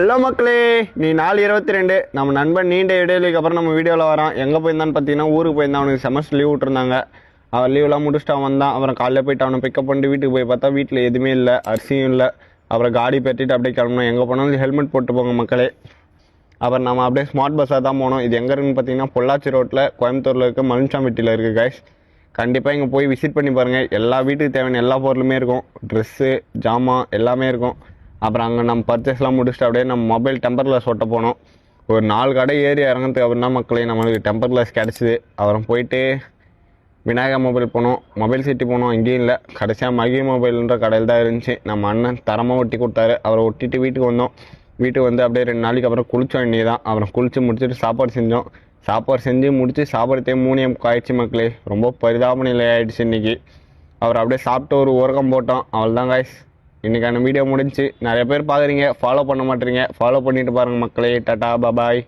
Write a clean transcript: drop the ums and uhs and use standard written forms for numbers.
Hello மக்களே, நீ 4:22 நம்ம நண்பன் நீண்ட இடைவெளிக்கு அப்புறம் நம்ம வீடியோவில் வரான். எங்கே போயிருந்தான்னு பார்த்தீங்கன்னா ஊருக்கு போயிருந்தான். அவனுக்கு செமஸ்டர் லீவ் விட்டுருந்தாங்க. அவன் லீவ்லாம் முடிச்சுட்டு அவன் வந்தான். அப்புறம் காலையில் போயிட்டு அவனை பிக்கப் பண்ணிட்டு வீட்டுக்கு போய் பார்த்தா வீட்டில் எதுவுமே இல்லை, அரிசியும் இல்லை. அப்புறம் காடி பெட்டிட்டு அப்படியே கிளம்பணும். எங்கே போனாலும் ஹெல்மெட் போட்டு போங்க மக்களே. அப்புறம் நம்ம அப்படியே ஸ்மார்ட் பஸ்ஸாக தான் போனோம். இது எங்கே இருக்குன்னு பார்த்தீங்கன்னா பொள்ளாச்சி ரோட்டில் கோயம்புத்தூரில் இருக்க மனுஷாம்பட்டியில் இருக்குது கைஸ். கண்டிப்பாக இங்கே போய் விசிட் பண்ணி பாருங்கள். எல்லா வீட்டுக்கு தேவையான எல்லா பொருளுமே இருக்கும். ட்ரெஸ்ஸு, ஜாமான் எல்லாமே இருக்கும். அப்புறம் அங்கே நம்ம பர்ச்சேஸ்லாம் முடிச்சுட்டு அப்படியே நம்ம மொபைல் டெம்பர் கிளாஸ் ஒட்ட போனோம். ஒரு 4 கடை ஏறி இறங்கிறதுக்கு அப்புறம் தான் மக்களே நம்மளுக்கு டெம்பர் கிளாஸ் கிடச்சிது. அப்புறம் போயிட்டு விநாயகா மொபைல் போனோம், மொபைல் சிட்டி போனோம். அங்கேயும் இல்லை, கடைசியாக மகி மொபைல்ன்ற கடையில் தான் இருந்துச்சு. நம்ம அண்ணன் தரமாக ஒட்டி கொடுத்தாரு. அவரை ஒட்டிட்டு வீட்டுக்கு வந்தோம். வீட்டுக்கு வந்து அப்படியே 2 நாளைக்கு அப்புறம் குளித்தோம். இன்னி தான் அப்புறம் குளித்து முடிச்சுட்டு சாப்பாடு செஞ்சோம். சாப்பாடு செஞ்சு முடித்து சாப்பாடுத்தே 3 ஆயிடுச்சு மக்களே. ரொம்ப பரிதாப நிலை ஆகிடுச்சு இன்றைக்கி. அவர் அப்படியே சாப்பிட்டு ஒரு உறக்கம் போட்டோம். அவள் தான் காய்ஸ், இன்றைக்கான வீடியோ முடிஞ்சு. நிறைய பேர் பார்க்குறீங்க, ஃபாலோ பண்ண மாட்டேறீங்க. ஃபாலோ பண்ணிட்டு பாருங்கள் மக்களே. டாடா பாபாய்.